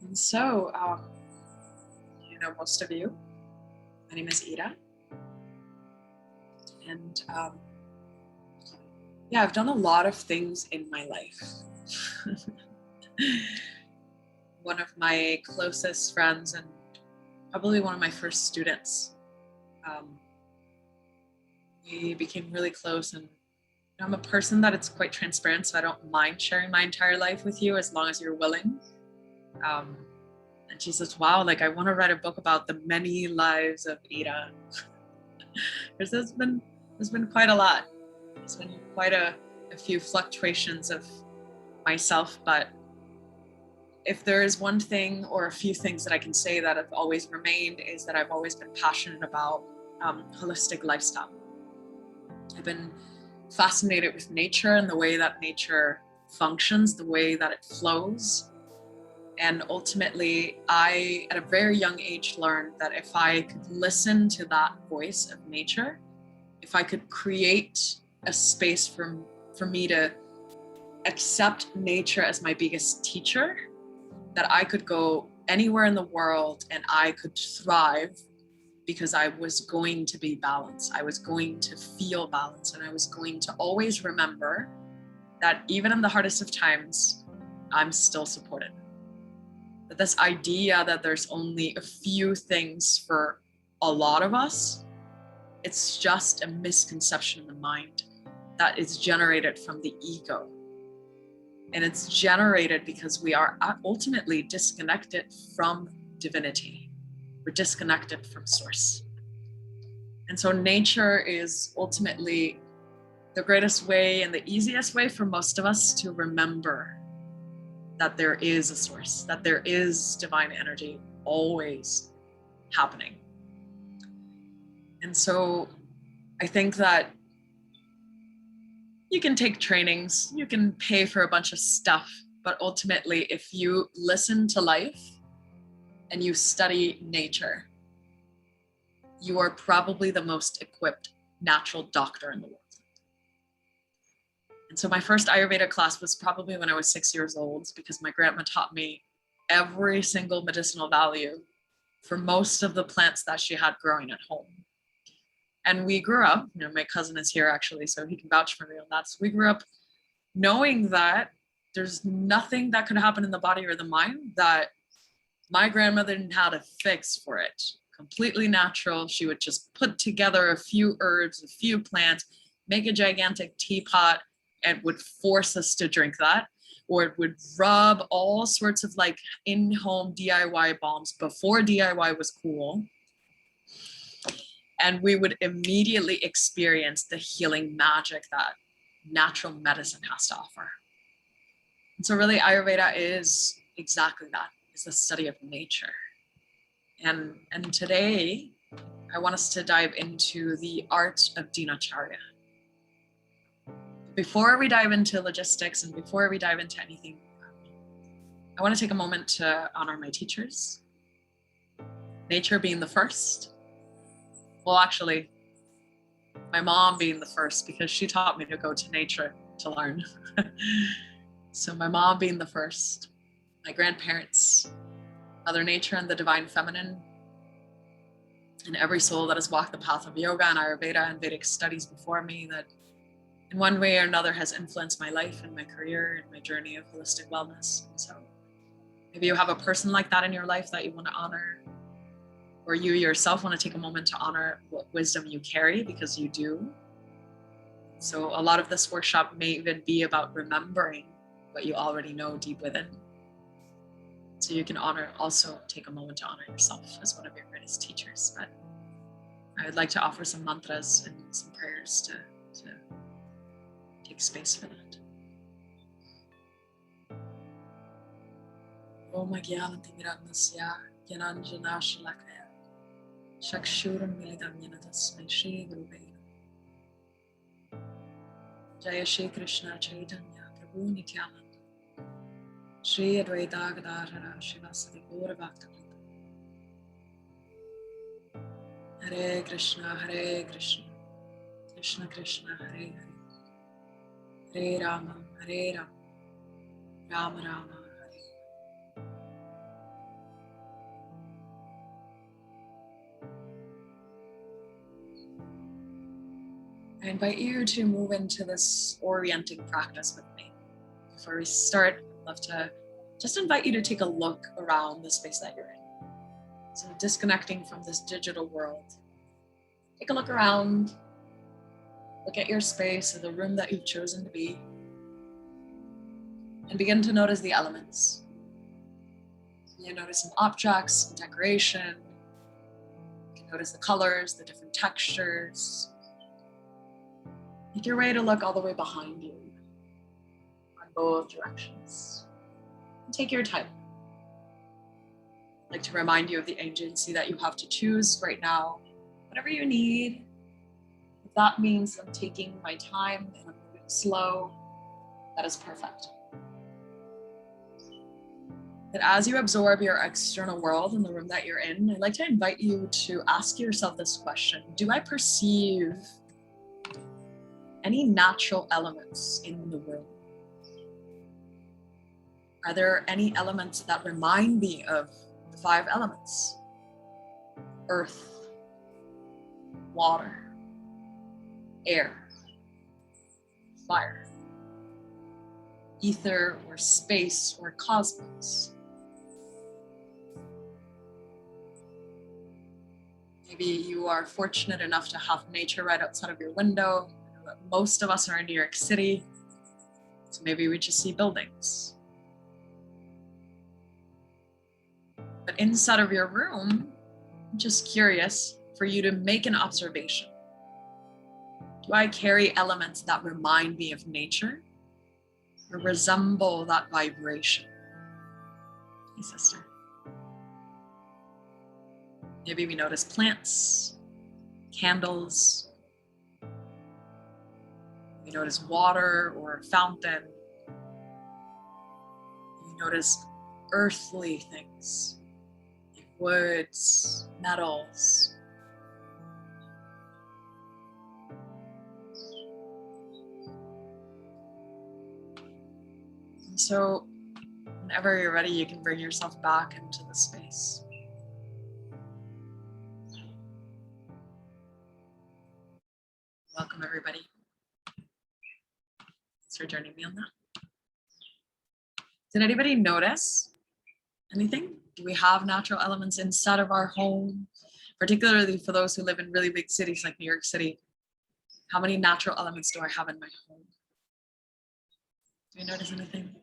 And so, you know, most of you, my name is Ida. And yeah, I've done a lot of things in my life. One of my closest friends and probably one of my first students, we became really close, and I'm a person that it's quite transparent, so I don't mind sharing my entire life with you as long as you're willing. And she says, wow, like I want to write a book about the many lives of Ida. Because there's been quite a lot. There's been quite a few fluctuations of myself, but if there is one thing or a few things that I can say that have always remained is that I've always been passionate about holistic lifestyle. I've been fascinated with nature and the way that nature functions, the way that it flows. And ultimately, I, at a very young age, learned that if I could listen to that voice of nature, if I could create a space for me to accept nature as my biggest teacher, that I could go anywhere in the world and I could thrive because I was going to be balanced. I was going to feel balanced, and I was going to always remember that even in the hardest of times, I'm still supported. But this idea that there's only a few things for a lot of us, it's just a misconception in the mind that is generated from the ego. And it's generated because we are ultimately disconnected from divinity. We're disconnected from source. And so nature is ultimately the greatest way and the easiest way for most of us to remember that there is a source, that there is divine energy always happening. And so I think that you can take trainings, you can pay for a bunch of stuff, but ultimately, if you listen to life and you study nature, you are probably the most equipped natural doctor in the world. And so my first Ayurveda class was probably when I was 6 years old, because my grandma taught me every single medicinal value for most of the plants that she had growing at home. And we grew up, you know, my cousin is here actually, so he can vouch for me on that. So we grew up knowing that there's nothing that could happen in the body or the mind that my grandmother didn't have a fix for it. Completely natural. She would just put together a few herbs, a few plants, make a gigantic teapot, and would force us to drink that. Or it would rub all sorts of like in-home DIY balms before DIY was cool. And we would immediately experience the healing magic that natural medicine has to offer. And so really Ayurveda is exactly that, is the study of nature. And today I want us to dive into the art of Dinacharya. Before we dive into logistics and before we dive into anything, I want to take a moment to honor my teachers. Nature being the first. Well, actually, my mom being the first, because she taught me to go to nature to learn. So my mom being the first, my grandparents, Mother Nature and the Divine Feminine, and every soul that has walked the path of yoga and Ayurveda and Vedic studies before me that in one way or another has influenced my life and my career and my journey of holistic wellness. And so maybe you have a person like that in your life that you want to honor, or you yourself want to take a moment to honor what wisdom you carry, because you do. So a lot of this workshop may even be about remembering what you already know deep within. So you can also take a moment to honor yourself as one of your greatest teachers. But I would like to offer some mantras and some prayers to take space for that. Om Gyanatimirandasya Gyananjana Shalakaya Shakshuram Milidam Yanatasmai Shri Guruvaya Jaya Shri Krishna Chaitanya Prabhu Nityananda Shri Advaita Gadadhara Shivasati Gaura Bhaktivinoda Hare Krishna Krishna Krishna Hare Hare Hare Rama Rama Rama Hare. I invite you to move into this orienting practice with me. Before we start, I'd love to just invite you to take a look around the space that you're in. So disconnecting from this digital world. Take a look around, look at your space or the room that you've chosen to be, and begin to notice the elements. You notice some objects, some decoration. You can notice the colors, the different textures. Make your way to look all the way behind you on both directions. And take your time. I'd like to remind you of the agency that you have to choose right now. Whatever you need. If that means I'm taking my time and I'm moving slow, that is perfect. But as you absorb your external world in the room that you're in, I'd like to invite you to ask yourself this question. Do I perceive any natural elements in the room? Are there any elements that remind me of the 5 elements? Earth, water, air, fire, ether or space or cosmos. Maybe you are fortunate enough to have nature right outside of your window. Most of us are in New York City, so maybe we just see buildings. But inside of your room, I'm just curious for you to make an observation. Do I carry elements that remind me of nature or resemble that vibration? Hey, sister. Maybe we notice plants, candles. We notice water or a fountain. We notice earthly things, like woods, metals. And so whenever you're ready, you can bring yourself back into the space. Welcome, everybody. Thanks for joining me on that. Did anybody notice anything? Do we have natural elements inside of our home? Particularly for those who live in really big cities like New York City. How many natural elements do I have in my home? Do you notice anything?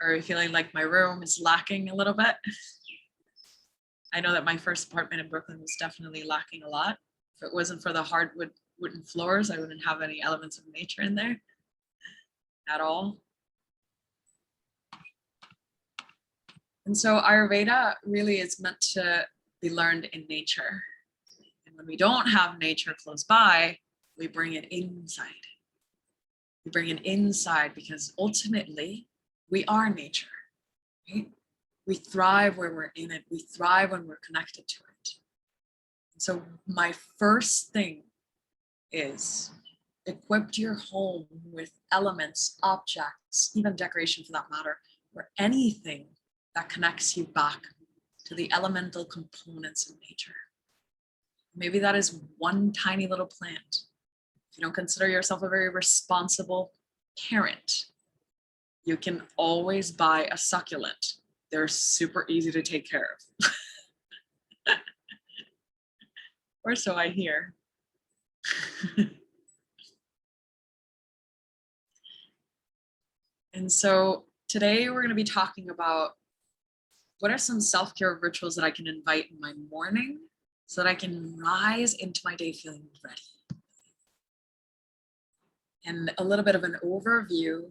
Or are you feeling like my room is lacking a little bit? I know that my first apartment in Brooklyn was definitely lacking a lot. If it wasn't for the hardwood wooden floors, I wouldn't have any elements of nature in there at all. And so Ayurveda really is meant to be learned in nature. And when we don't have nature close by, we bring it inside. We bring it inside because ultimately we are nature, right? We thrive where we're in it. We thrive when we're connected to it. So my first thing is equip your home with elements, objects, even decoration for that matter, or anything that connects you back to the elemental components of nature. Maybe that is one tiny little plant. If you don't consider yourself a very responsible parent, you can always buy a succulent. They're super easy to take care of. Or so I hear. And so today we're going to be talking about what are some self-care rituals that I can invite in my morning so that I can rise into my day feeling ready. And a little bit of an overview.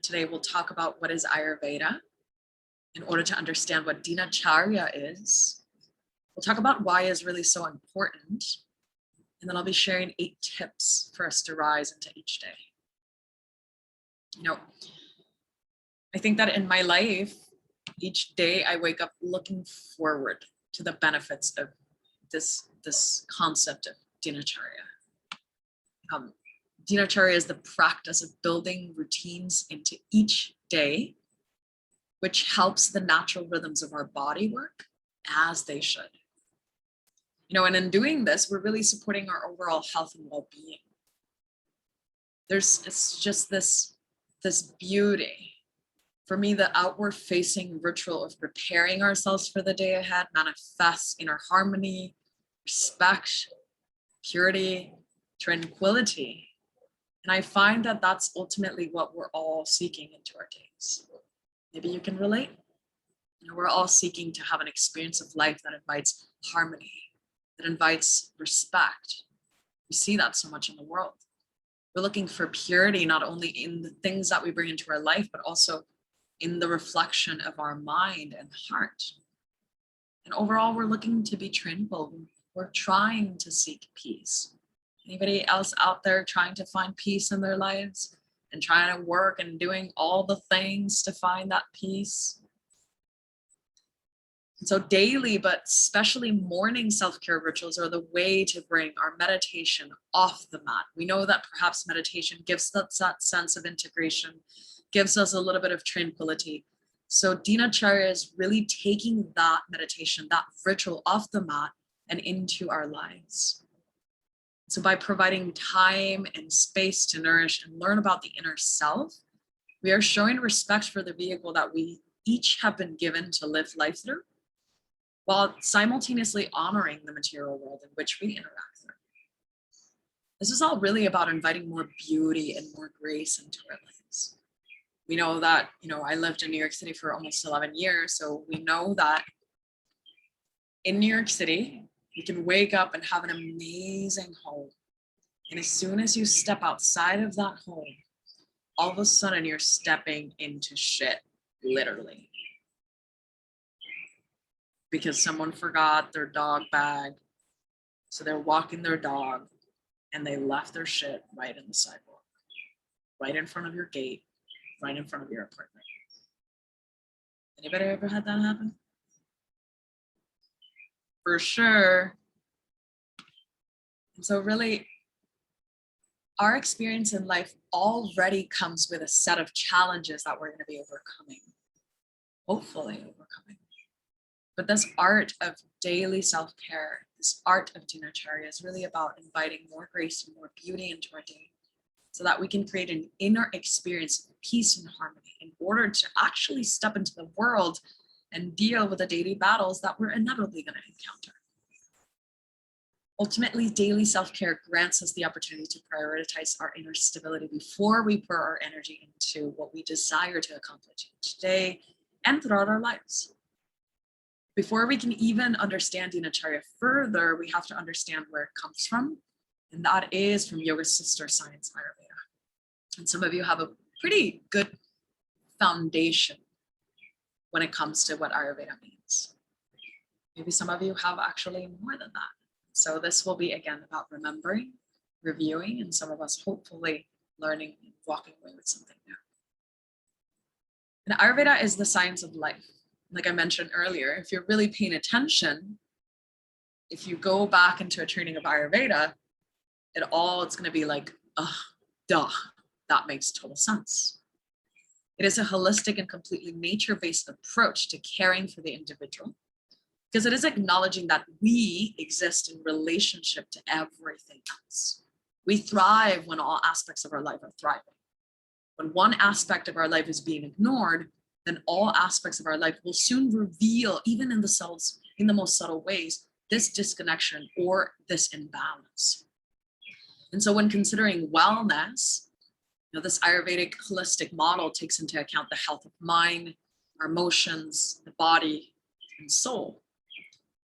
Today we'll talk about what is Ayurveda in order to understand what Dinacharya is. We'll talk about why is really so important. And then I'll be sharing 8 tips for us to rise into each day. You know, I think that in my life, each day I wake up looking forward to the benefits of this concept of Dinacharya. Dinacharya is the practice of building routines into each day, which helps the natural rhythms of our body work as they should. And in doing this, we're really supporting our overall health and well-being. It's just this beauty. For me, the outward facing ritual of preparing ourselves for the day ahead manifests inner harmony, respect, purity, tranquility. And I find that that's ultimately what we're all seeking into our days. Maybe you can relate. We're all seeking to have an experience of life that invites harmony, that invites respect. We see that so much in the world. We're looking for purity, not only in the things that we bring into our life, but also in the reflection of our mind and heart. And overall, we're looking to be tranquil. We're trying to seek peace. Anybody else out there trying to find peace in their lives and trying to work and doing all the things to find that peace? And so daily, but especially morning self-care rituals are the way to bring our meditation off the mat. We know that perhaps meditation gives us that sense of integration, gives us a little bit of tranquility. So Dinacharya is really taking that meditation, that ritual off the mat and into our lives. So by providing time and space to nourish and learn about the inner self, we are showing respect for the vehicle that we each have been given to live life through, while simultaneously honoring the material world in which we interact through. This is all really about inviting more beauty and more grace into our lives. We know that, I lived in New York City for almost 11 years, so we know that in New York City, you can wake up and have an amazing home. And as soon as you step outside of that home, all of a sudden you're stepping into shit, literally. Because someone forgot their dog bag. So they're walking their dog and they left their shit right in the sidewalk, right in front of your gate, right in front of your apartment. Anybody ever had that happen? For sure. And so really, our experience in life already comes with a set of challenges that we're going to be overcoming, hopefully overcoming. But this art of daily self-care, this art of Dinacharya is really about inviting more grace and more beauty into our day so that we can create an inner experience of peace and harmony in order to actually step into the world and deal with the daily battles that we're inevitably going to encounter. Ultimately, daily self-care grants us the opportunity to prioritize our inner stability before we pour our energy into what we desire to accomplish today and throughout our lives. Before we can even understand Dinacharya further, we have to understand where it comes from, and that is from yoga sister science, Ayurveda. And some of you have a pretty good foundation when it comes to what Ayurveda means. Maybe some of you have actually more than that. So this will be, again, about remembering, reviewing, and some of us hopefully learning and walking away with something new. And Ayurveda is the science of life. Like I mentioned earlier, if you're really paying attention, if you go back into a training of Ayurveda, it's going to be like, duh, that makes total sense. It is a holistic and completely nature-based approach to caring for the individual, because it is acknowledging that we exist in relationship to everything else. We thrive when all aspects of our life are thriving. When one aspect of our life is being ignored, then all aspects of our life will soon reveal, even in the most subtle ways, this disconnection or this imbalance. And so when considering wellness, this Ayurvedic holistic model takes into account the health of mind, our emotions, the body, and soul.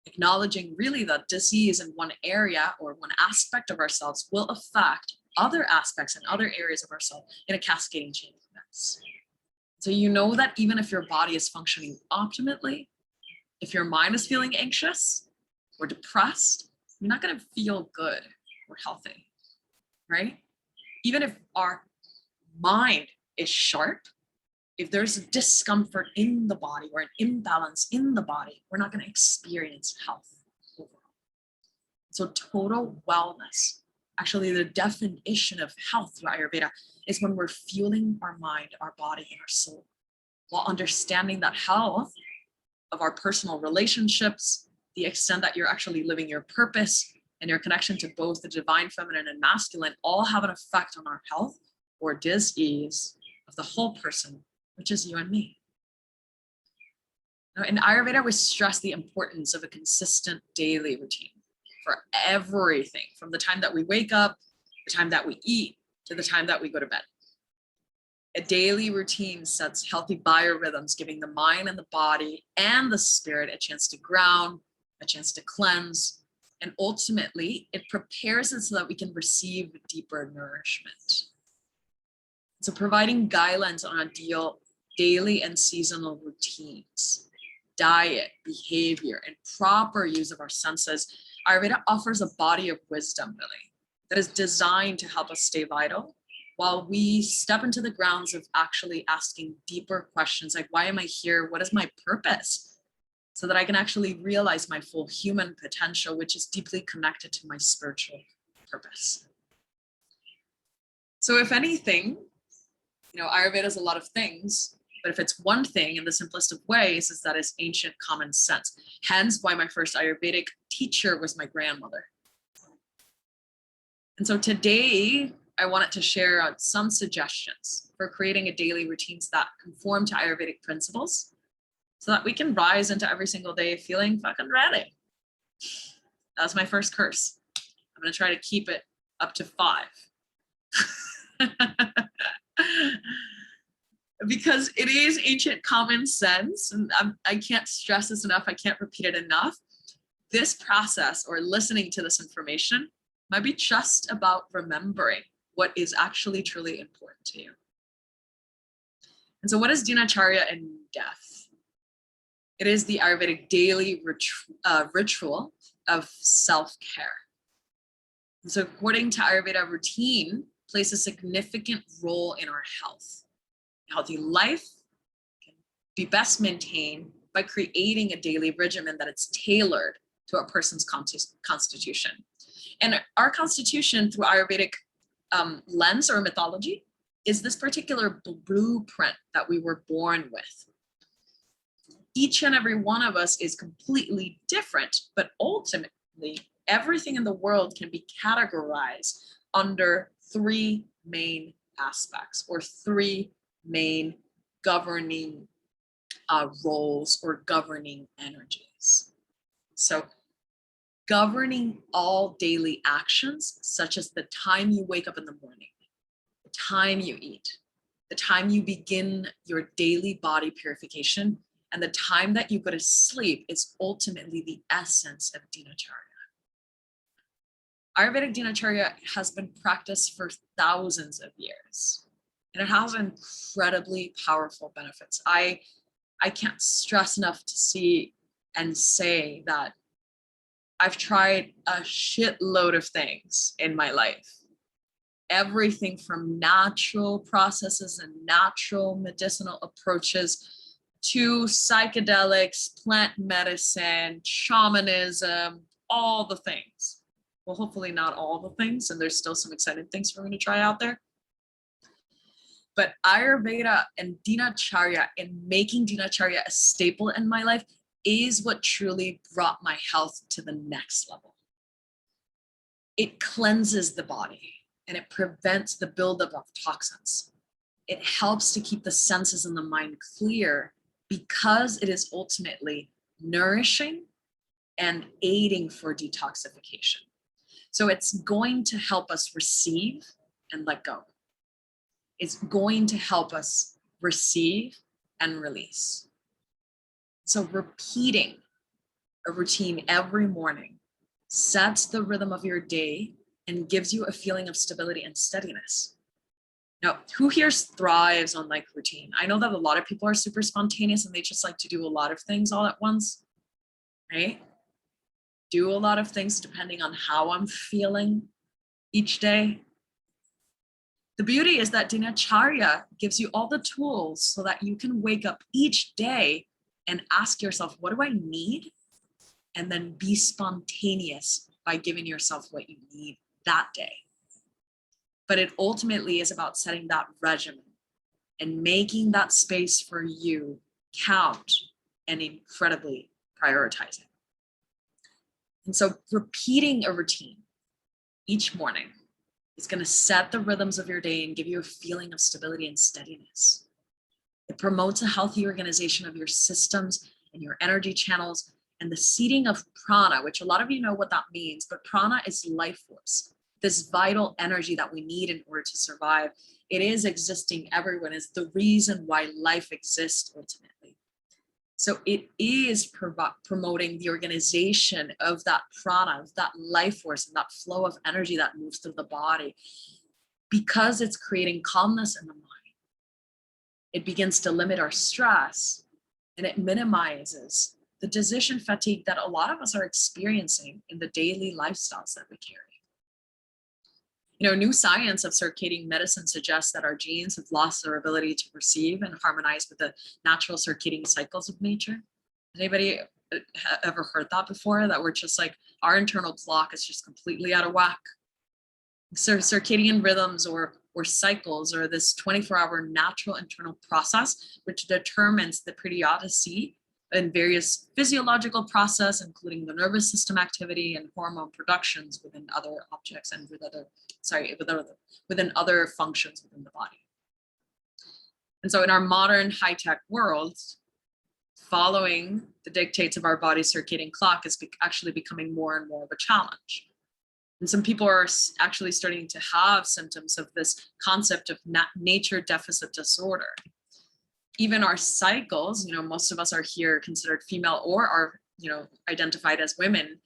Acknowledging really that disease in one area or one aspect of ourselves will affect other aspects and other areas of ourselves in a cascading chain of events. So you know that even if your body is functioning optimally, if your mind is feeling anxious or depressed, you're not going to feel good or healthy, right? Even if our mind is sharp, if there's a discomfort in the body or an imbalance in the body, we're not going to experience health overall. So total wellness, actually the definition of health through Ayurveda, is when we're fueling our mind, our body, and our soul, while understanding that health of our personal relationships, the extent that you're actually living your purpose and your connection to both the divine feminine and masculine all have an effect on our health or dis-ease of the whole person, which is you and me. Now, in Ayurveda, we stress the importance of a consistent daily routine for everything, from the time that we wake up, the time that we eat, to the time that we go to bed. A daily routine sets healthy biorhythms, giving the mind and the body and the spirit a chance to ground, a chance to cleanse, and ultimately it prepares us so that we can receive deeper nourishment. So providing guidelines on ideal daily and seasonal routines, diet, behavior, and proper use of our senses, Ayurveda offers a body of wisdom, really, that is designed to help us stay vital while we step into the grounds of actually asking deeper questions like, why am I here? What is my purpose? So that I can actually realize my full human potential, which is deeply connected to my spiritual purpose. So if anything, Ayurveda is a lot of things, but if it's one thing in the simplest of ways, is that it's ancient common sense. Hence why my first Ayurvedic teacher was my grandmother. And so today, I wanted to share some suggestions for creating a daily routines that conform to Ayurvedic principles so that we can rise into every single day feeling fucking ready. That was my first curse. I'm going to try to keep it up to 5. Because it is ancient common sense, and I can't stress this enough, I can't repeat it enough. This process or listening to this information might be just about remembering what is actually truly important to you. And so what is Dinacharya in depth? It is the Ayurvedic daily ritual of self-care. And so according to Ayurveda, routine plays a significant role in our health. A healthy life can be best maintained by creating a daily regimen that is tailored to a person's constitution. And our constitution through Ayurvedic lens or mythology is this particular blueprint that we were born with. Each and every one of us is completely different, but ultimately everything in the world can be categorized under 3 main aspects or 3 main governing roles or governing energies. So governing all daily actions, such as the time you wake up in the morning, the time you eat, the time you begin your daily body purification, and the time that you go to sleep, is ultimately the essence of Dinacharya. Ayurvedic Dinacharya has been practiced for thousands of years, and it has incredibly powerful benefits. I can't stress enough to see and say that I've tried a shitload of things in my life. Everything from natural processes and natural medicinal approaches to psychedelics, plant medicine, shamanism, all the things. Well, hopefully not all the things, and there's still some exciting things for me to try out there. But Ayurveda and Dinacharya, and making Dinacharya a staple in my life, is what truly brought my health to the next level. It cleanses the body and it prevents the buildup of toxins. It helps to keep the senses and the mind clear because it is ultimately nourishing and aiding for detoxification. So it's going to help us receive and let go. It's going to help us receive and release. So repeating a routine every morning sets the rhythm of your day and gives you a feeling of stability and steadiness. Now, who here thrives on like routine? I know that a lot of people are super spontaneous and they just like to do a lot of things all at once, right? Do a lot of things depending on how I'm feeling each day. The beauty is that Dinacharya gives you all the tools so that you can wake up each day and ask yourself, what do I need? And then be spontaneous by giving yourself what you need that day. But it ultimately is about setting that regimen and making that space for you count and incredibly prioritizing. And so repeating a routine each morning is going to set the rhythms of your day and give you a feeling of stability and steadiness. It promotes a healthy organization of your systems and your energy channels and the seeding of prana, which a lot of you know what that means, but prana is life force, this vital energy that we need in order to survive. It is existing everywhere. It's the reason why life exists ultimately. So it is promoting the organization of that prana, of that life force, and that flow of energy that moves through the body, because it's creating calmness in the mind. It begins to limit our stress, and it minimizes the decision fatigue that a lot of us are experiencing in the daily lifestyles that we carry. You know, new science of circadian medicine suggests that our genes have lost their ability to perceive and harmonize with the natural circadian cycles of nature. Anybody ever heard that before? That we're just like, our internal clock is just completely out of whack. So circadian rhythms or cycles are this 24-hour natural internal process, which determines the periodicity and various physiological process, including the nervous system activity and hormone productions within other objects and within other functions within the body. And so in our modern high-tech world, following the dictates of our body's circadian clock is actually becoming more and more of a challenge. And some people are actually starting to have symptoms of this concept of nature deficit disorder. Even our cycles, you know, most of us are here considered female or are, you know, identified as women.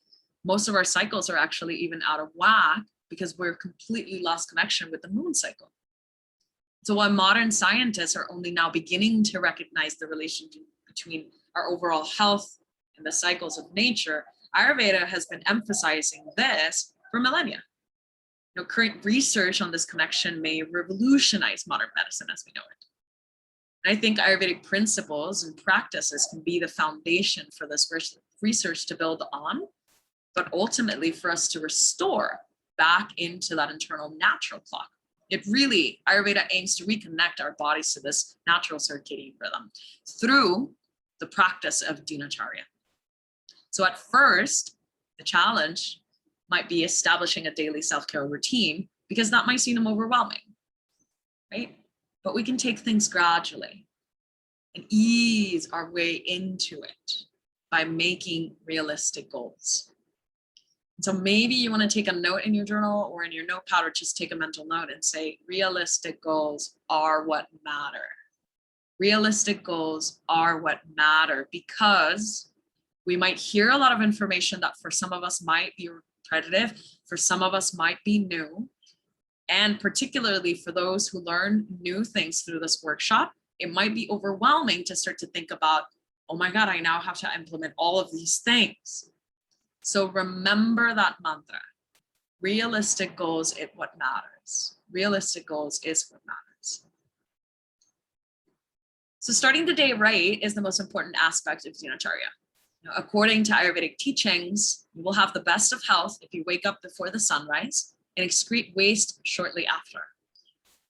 Most of our cycles are actually even out of whack because we're completely lost connection with the moon cycle. So while modern scientists are only now beginning to recognize the relationship between our overall health and the cycles of nature, Ayurveda has been emphasizing this for millennia. You know, current research on this connection may revolutionize modern medicine as we know it. And I think Ayurvedic principles and practices can be the foundation for this research to build on, but ultimately for us to restore back into that internal natural clock. It really, Ayurveda aims to reconnect our bodies to this natural circadian rhythm through the practice of Dinacharya. So at first, the challenge might be establishing a daily self-care routine because that might seem overwhelming, right? But we can take things gradually and ease our way into it by making realistic goals. And so maybe you want to take a note in your journal or in your notepad, or just take a mental note and say, realistic goals are what matter. Realistic goals are what matter, because we might hear a lot of information that for some of us might be repetitive, for some of us might be new. And particularly for those who learn new things through this workshop, it might be overwhelming to start to think about, oh my God, I now have to implement all of these things. So remember that mantra. Realistic goals is what matters. Realistic goals is what matters. So starting the day right is the most important aspect of Dinacharya. Now, according to Ayurvedic teachings, you will have the best of health if you wake up before the sunrise and excrete waste shortly after.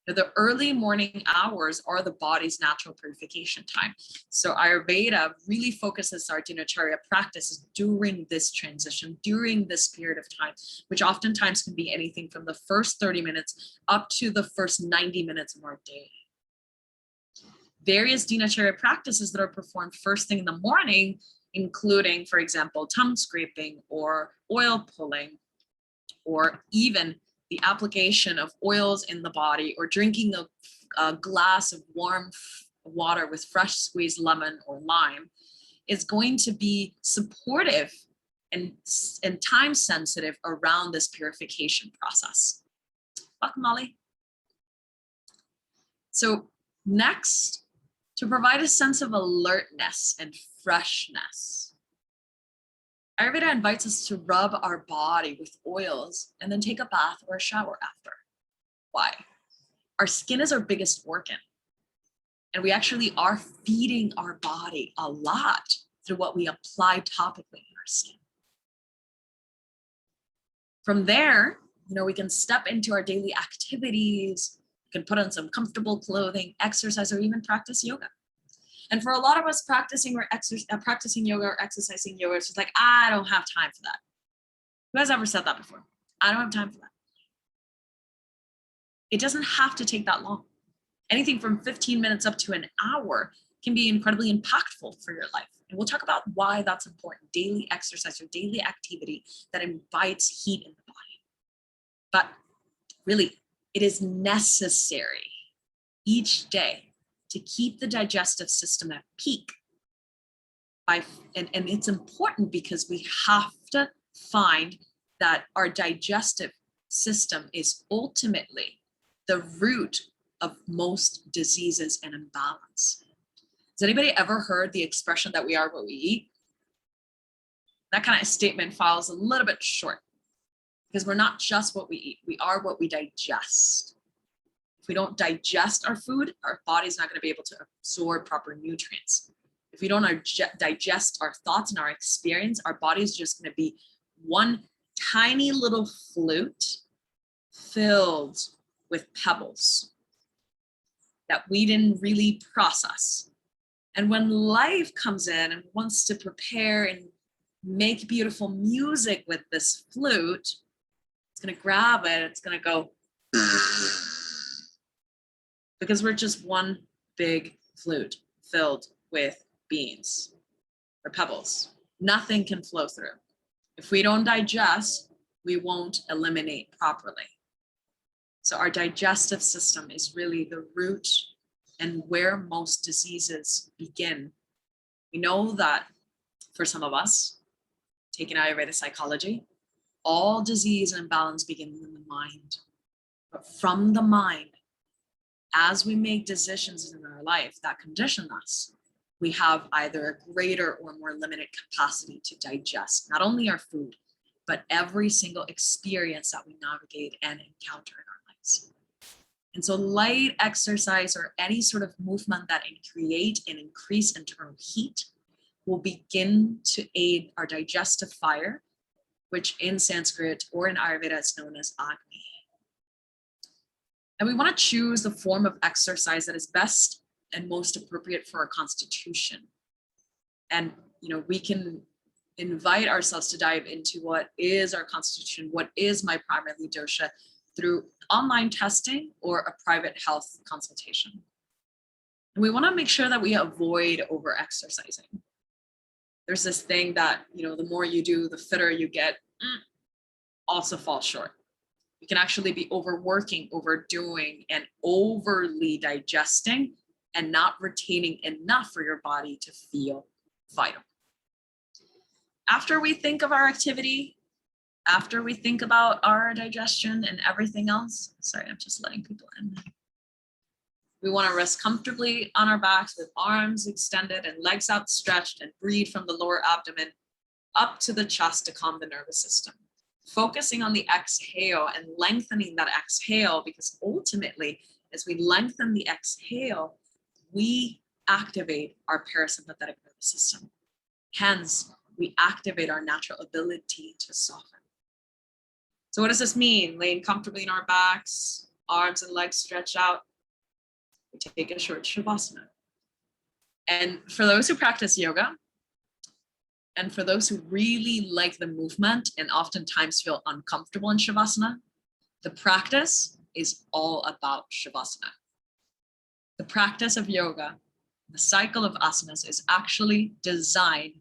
Now, the early morning hours are the body's natural purification time. So Ayurveda really focuses our Dinacharya practices during this transition, during this period of time, which oftentimes can be anything from the first 30 minutes up to the first 90 minutes of our day. Various Dinacharya practices that are performed first thing in the morning, including, for example, tongue scraping or oil pulling, or even the application of oils in the body, or drinking a glass of warm water with fresh squeezed lemon or lime, is going to be supportive and time sensitive around this purification process. Welcome, Molly. So next, to provide a sense of alertness and freshness, Ayurveda invites us to rub our body with oils and then take a bath or a shower after. Why? Our skin is our biggest organ, and we actually are feeding our body a lot through what we apply topically in our skin. From there, we can step into our daily activities, we can put on some comfortable clothing, exercise, or even practice yoga. And for a lot of us, practicing yoga or exercising yoga, it's just like, I don't have time for that. Who has ever said that before? I don't have time for that. It doesn't have to take that long. Anything from 15 minutes up to an hour can be incredibly impactful for your life. And we'll talk about why that's important. Daily exercise or daily activity that invites heat in the body. But really, it is necessary each day to keep the digestive system at peak. And it's important because we have to find that our digestive system is ultimately the root of most diseases and imbalance. Has anybody ever heard the expression that we are what we eat? That kind of statement falls a little bit short because we're not just what we eat. We are what we digest. If we don't digest our food, our body's not going to be able to absorb proper nutrients. If we don't digest our thoughts and our experience, our body's just going to be one tiny little flute filled with pebbles that we didn't really process. And when life comes in and wants to prepare and make beautiful music with this flute, it's going to grab it, it's going to go, because we're just one big flute filled with beans or pebbles. Nothing can flow through. If we don't digest, we won't eliminate properly. So our digestive system is really the root and where most diseases begin. We know that for some of us, taking Ayurveda psychology, all disease and imbalance begins in the mind. But from the mind, as we make decisions in our life that condition us, we have either a greater or more limited capacity to digest not only our food, but every single experience that we navigate and encounter in our lives. And so light exercise or any sort of movement that create and increase internal heat will begin to aid our digestive fire, which in Sanskrit or in Ayurveda is known as Agni. And we want to choose the form of exercise that is best and most appropriate for our constitution. And, we can invite ourselves to dive into what is our constitution, what is my primary dosha through online testing or a private health consultation. And we want to make sure that we avoid over exercising. There's this thing that, the more you do, the fitter you get, also falls short. You can actually be overworking, overdoing, and overly digesting and not retaining enough for your body to feel vital. After we think of our activity, after we think about our digestion and everything else, sorry, I'm just letting people in. We want to rest comfortably on our backs with arms extended and legs outstretched and breathe from the lower abdomen up to the chest to calm the nervous system. Focusing on the exhale and lengthening that exhale, because ultimately, as we lengthen the exhale, we activate our parasympathetic nervous system. Hence, we activate our natural ability to soften. So what does this mean? Laying comfortably in our backs, arms and legs stretched out. We take a short Shavasana. And for those who practice yoga, and for those who really like the movement and oftentimes feel uncomfortable in Shavasana, the practice is all about Shavasana. The practice of yoga, the cycle of asanas, is actually designed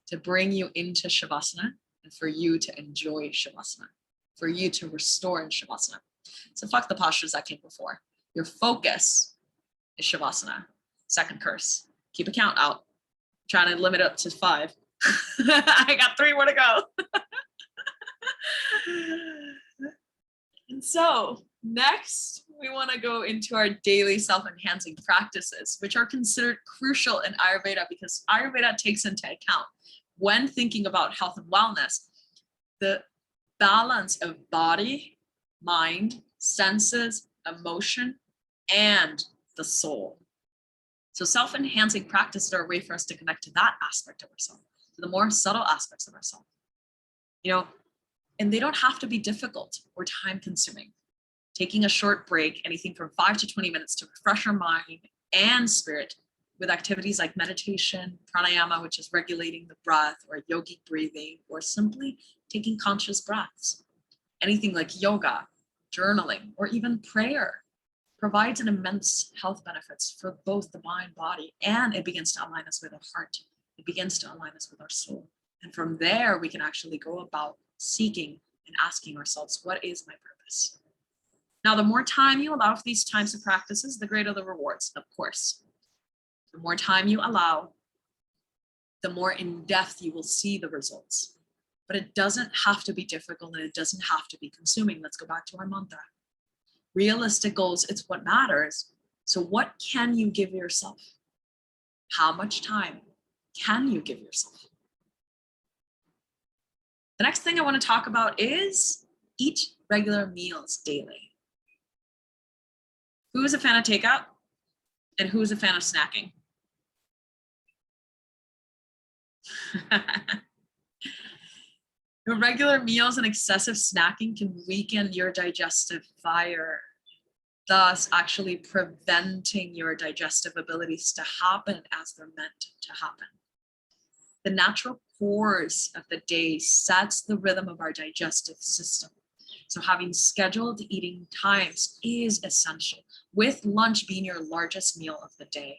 to bring you into Shavasana and for you to enjoy Shavasana, for you to restore in Shavasana. So fuck the postures that came before. Your focus is Shavasana. Second curse. Keep a count out. I'm trying to limit it up to 5. I got 3 more to go. And so next, we want to go into our daily self-enhancing practices, which are considered crucial in Ayurveda because Ayurveda takes into account, when thinking about health and wellness, the balance of body, mind, senses, emotion, and the soul. So self-enhancing practices are a way for us to connect to that aspect of ourselves, to the more subtle aspects of ourselves. And they don't have to be difficult or time-consuming. Taking a short break, anything from 5 to 20 minutes to refresh our mind and spirit, with activities like meditation, pranayama, which is regulating the breath, or yogic breathing, or simply taking conscious breaths. Anything like yoga, journaling, or even prayer provides an immense health benefits for both the mind, body, and it begins to align us with our heart. It begins to align us with our soul. And from there, we can actually go about seeking and asking ourselves, what is my purpose? Now, the more time you allow for these types of practices, the greater the rewards, of course. The more time you allow, the more in depth you will see the results. But it doesn't have to be difficult, and it doesn't have to be consuming. Let's go back to our mantra. Realistic goals, it's what matters. So what can you give yourself? How much time can you give yourself? The next thing I want to talk about is eat regular meals daily. Who is a fan of takeout? And who is a fan of snacking? Irregular meals and excessive snacking can weaken your digestive fire, thus actually preventing your digestive abilities to happen as they're meant to happen. The natural course of the day sets the rhythm of our digestive system. So having scheduled eating times is essential, with lunch being your largest meal of the day.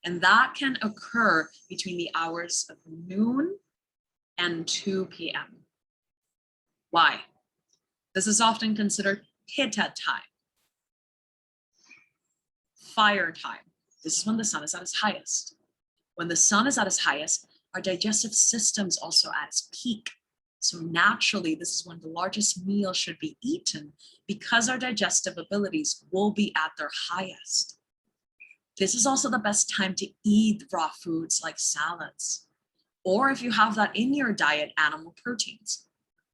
And that can occur between the hours of noon and 2 p.m. Why? This is often considered pitta time, fire time. This is when the sun is at its highest. When the sun is at its highest, our digestive system is also at its peak. So naturally, this is when the largest meal should be eaten, because our digestive abilities will be at their highest. This is also the best time to eat raw foods like salads, or if you have that in your diet, animal proteins.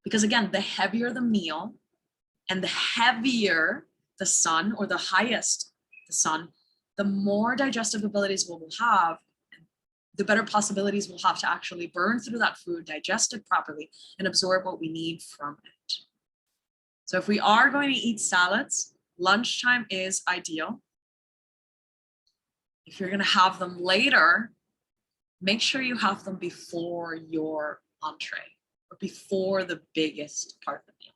Because again, the heavier the meal and the heavier the sun, or the highest the sun, the more digestive abilities we'll have, the better possibilities we'll have to actually burn through that food, digest it properly, and absorb what we need from it. So if we are going to eat salads, lunchtime is ideal. If you're going to have them later, make sure you have them before your entree, or before the biggest part of the meal.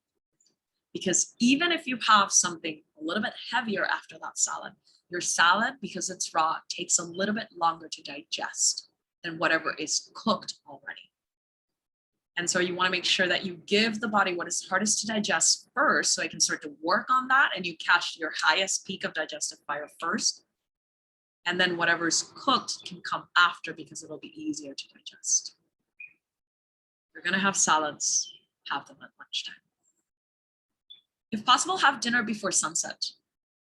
Because even if you have something a little bit heavier after that salad, your salad, because it's raw, takes a little bit longer to digest than whatever is cooked already. And so you want to make sure that you give the body what is hardest to digest first, so it can start to work on that, and you catch your highest peak of digestive fire first. And then whatever's cooked can come after, because it'll be easier to digest. If you're going to have salads, have them at lunchtime. If possible, have dinner before sunset,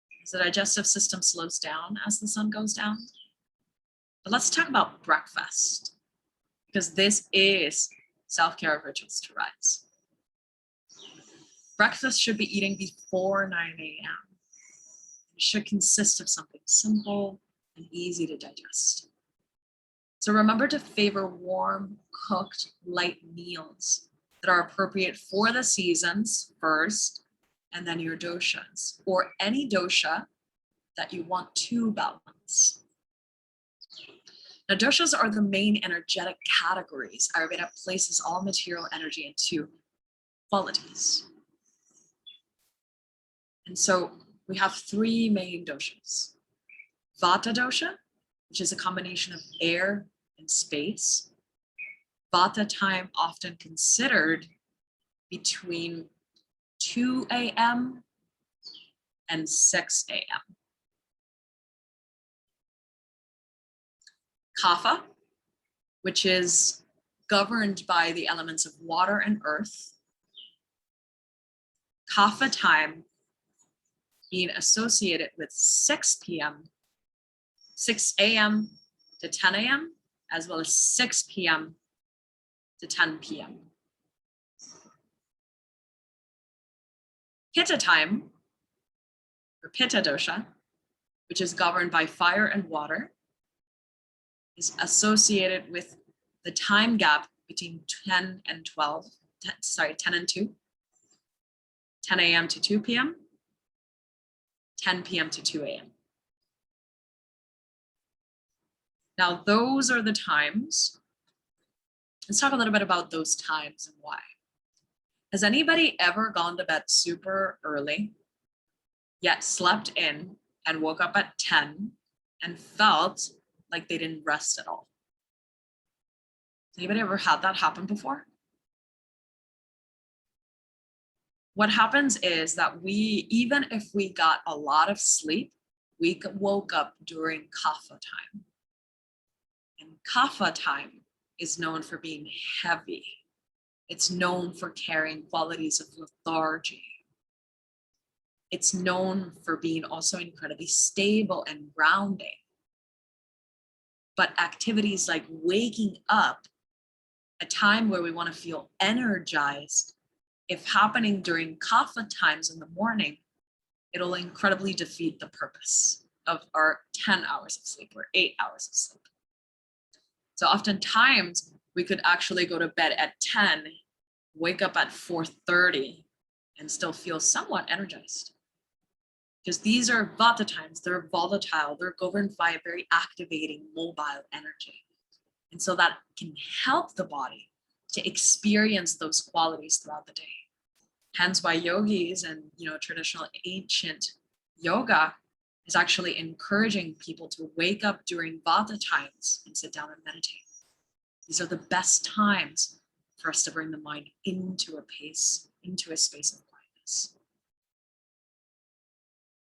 because the digestive system slows down as the sun goes down. But let's talk about breakfast, because this is self-care rituals to rise. Breakfast should be eating before 9 a.m. It should consist of something simple and easy to digest. So remember to favor warm, cooked, light meals that are appropriate for the seasons first, and then your doshas, or any dosha that you want to balance. Now, doshas are the main energetic categories. Ayurveda places all material energy into qualities. And so we have three main doshas. Vata dosha, which is a combination of air and space. Vata time often considered between 2 a.m. and 6 a.m. Kapha, which is governed by the elements of water and earth. Kapha time being associated with 6 p.m., 6 a.m. to 10 a.m., as well as 6 p.m. to 10 p.m. Pitta time, or Pitta dosha, which is governed by fire and water, is associated with the time gap between 10 and 2, 10 a.m. to 2 p.m., 10 p.m. to 2 a.m. Now, those are the times. Let's talk a little bit about those times and why. Has anybody ever gone to bed super early, yet slept in and woke up at 10 and felt like they didn't rest at all? Anybody ever had that happen before? What happens is that even if we got a lot of sleep, we woke up during kapha time. And kapha time is known for being heavy. It's known for carrying qualities of lethargy. It's known for being also incredibly stable and grounding. But activities like waking up, a time where we want to feel energized, if happening during kapha times in the morning, it'll incredibly defeat the purpose of our 10 hours of sleep or 8 hours of sleep. So oftentimes we could actually go to bed at 10, wake up at 4:30 and still feel somewhat energized. Because these are vata times, they're volatile, they're governed by a very activating mobile energy. And so that can help the body to experience those qualities throughout the day. Hence why yogis and traditional ancient yoga is actually encouraging people to wake up during vata times and sit down and meditate. These are the best times for us to bring the mind into a space of quietness.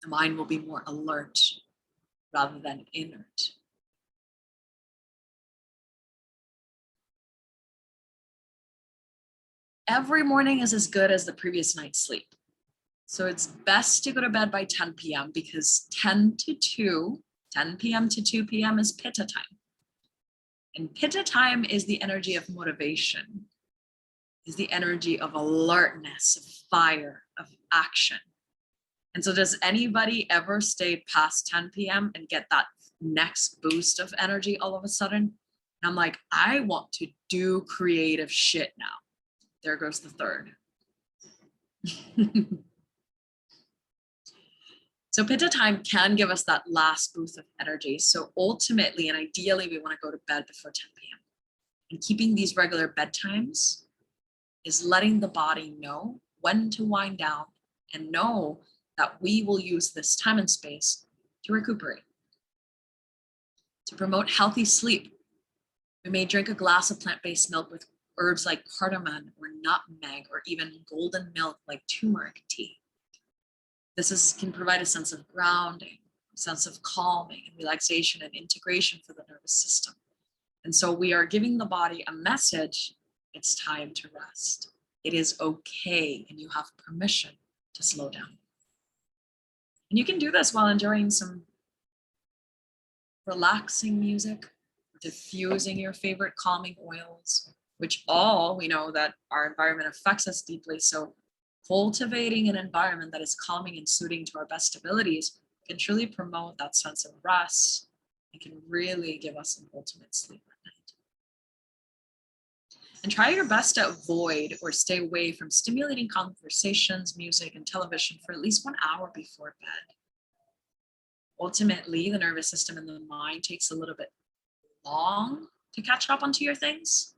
The mind will be more alert rather than inert. Every morning is as good as the previous night's sleep. So it's best to go to bed by 10 p.m. because 10 p.m. to 2 p.m. is pitta time. And pitta time is the energy of motivation, is the energy of alertness, of fire, of action. And so does anybody ever stay past 10 p.m. and get that next boost of energy all of a sudden? And I'm like, I want to do creative shit now. There goes the third. So pitta time can give us that last boost of energy. So ultimately and ideally, we want to go to bed before 10 p.m. And keeping these regular bedtimes is letting the body know when to wind down and know that we will use this time and space to recuperate. To promote healthy sleep, we may drink a glass of plant-based milk with herbs like cardamom or nutmeg, or even golden milk like turmeric tea. This can provide a sense of grounding, a sense of calming and relaxation and integration for the nervous system. And so we are giving the body a message: it's time to rest. It is okay, and you have permission to slow down. And you can do this while enjoying some relaxing music, diffusing your favorite calming oils, which all we know that our environment affects us deeply. So cultivating an environment that is calming and soothing to our best abilities can truly promote that sense of rest. It can really give us an ultimate sleep at night. And try your best to avoid or stay away from stimulating conversations, music, and television for at least 1 hour before bed. Ultimately, the nervous system and the mind takes a little bit long to catch up onto your things.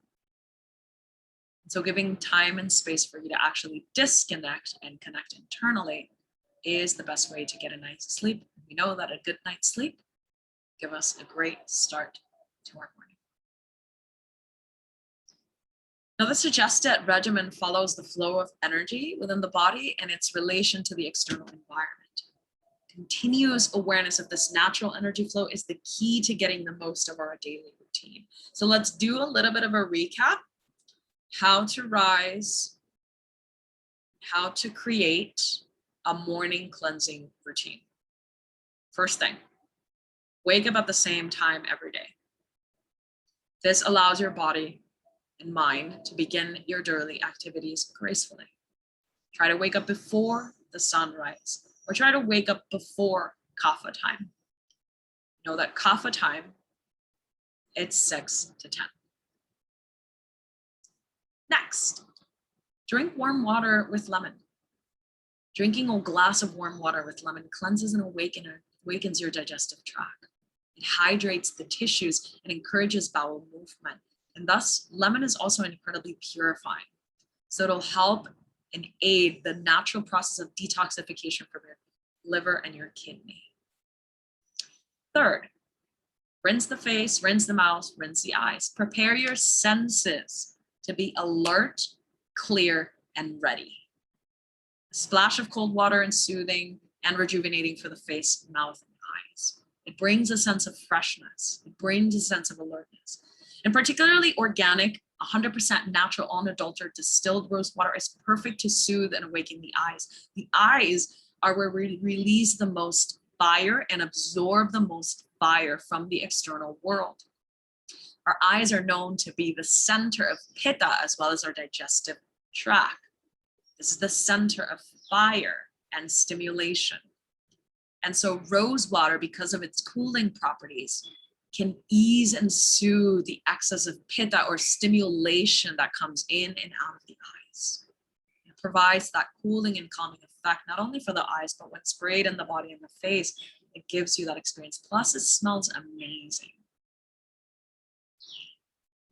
So giving time and space for you to actually disconnect and connect internally is the best way to get a night's sleep. We know that a good night's sleep gives us a great start to our morning. Now, the suggested regimen follows the flow of energy within the body and its relation to the external environment. Continuous awareness of this natural energy flow is the key to getting the most of our daily routine. So let's do a little bit of a recap. How to rise, how to create a morning cleansing routine. First thing, wake up at the same time every day. This allows your body and mind to begin your daily activities gracefully. Try to wake up before the sunrise, or try to wake up before kapha time. Know that kapha time, it's 6 to 10. Next, drink warm water with lemon. Drinking a glass of warm water with lemon cleanses and awakens your digestive tract. It hydrates the tissues and encourages bowel movement. And thus, lemon is also incredibly purifying. So it'll help and aid the natural process of detoxification from your liver and your kidney. Third, rinse the face, rinse the mouth, rinse the eyes. Prepare your senses to be alert, clear, and ready. A splash of cold water and soothing and rejuvenating for the face, mouth, and eyes. It brings a sense of freshness. It brings a sense of alertness. And particularly organic, 100% natural, unadulterated distilled rose water is perfect to soothe and awaken the eyes. The eyes are where we release the most fire and absorb the most fire from the external world. Our eyes are known to be the center of pitta as well as our digestive tract. This is the center of fire and stimulation. And so rose water, because of its cooling properties, can ease and soothe the excess of pitta or stimulation that comes in and out of the eyes. It provides that cooling and calming effect, not only for the eyes, but when sprayed in the body and the face, it gives you that experience. Plus, it smells amazing.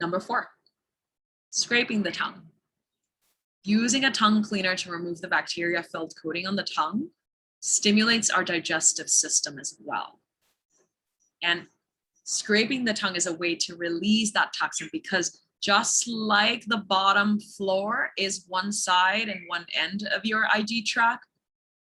Number 4, scraping the tongue. Using a tongue cleaner to remove the bacteria-filled coating on the tongue stimulates our digestive system as well. And scraping the tongue is a way to release that toxin, because just like the bottom floor is one side and one end of your IG tract,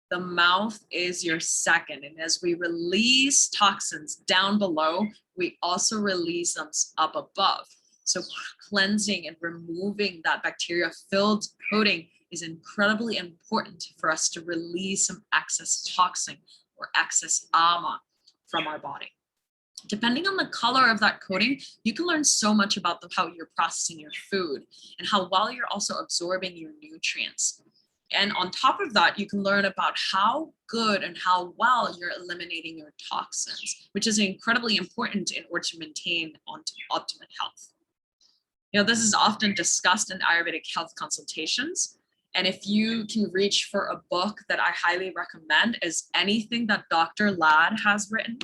the mouth is your second. And as we release toxins down below, we also release them up above. So cleansing and removing that bacteria-filled coating is incredibly important for us to release some excess toxin or excess ama from our body. Depending on the color of that coating, you can learn so much about how you're processing your food and how well you're also absorbing your nutrients. And on top of that, you can learn about how good and how well you're eliminating your toxins, which is incredibly important in order to maintain optimal health. You know, this is often discussed in Ayurvedic health consultations. And if you can reach for a book that I highly recommend, is anything that Dr. Ladd has written,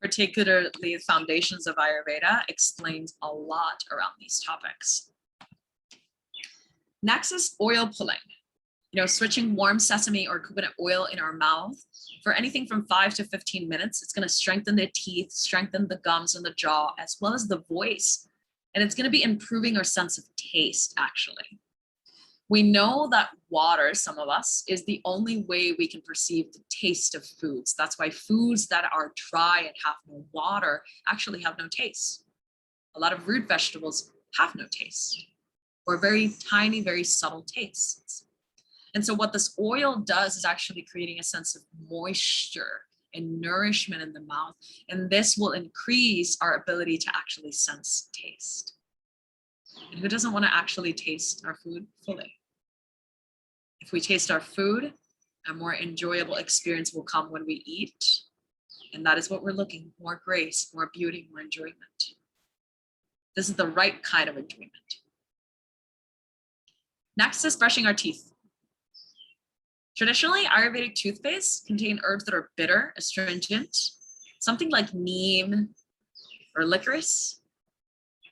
particularly Foundations of Ayurveda, explains a lot around these topics. Next is oil pulling. You know, switching warm sesame or coconut oil in our mouth for anything from 5 to 15 minutes. It's going to strengthen the teeth, strengthen the gums and the jaw, as well as the voice. And it's going to be improving our sense of taste, actually. We know that water, some of us, is the only way we can perceive the taste of foods. That's why foods that are dry and have no water actually have no taste. A lot of root vegetables have no taste, or very tiny, very subtle tastes. And so what this oil does is actually creating a sense of moisture and nourishment in the mouth. And this will increase our ability to actually sense taste. And who doesn't want to actually taste our food fully? If we taste our food, a more enjoyable experience will come when we eat. And that is what we're looking for: more grace, more beauty, more enjoyment. This is the right kind of enjoyment. Next is brushing our teeth. Traditionally, Ayurvedic toothpaste contain herbs that are bitter, astringent, something like neem or licorice.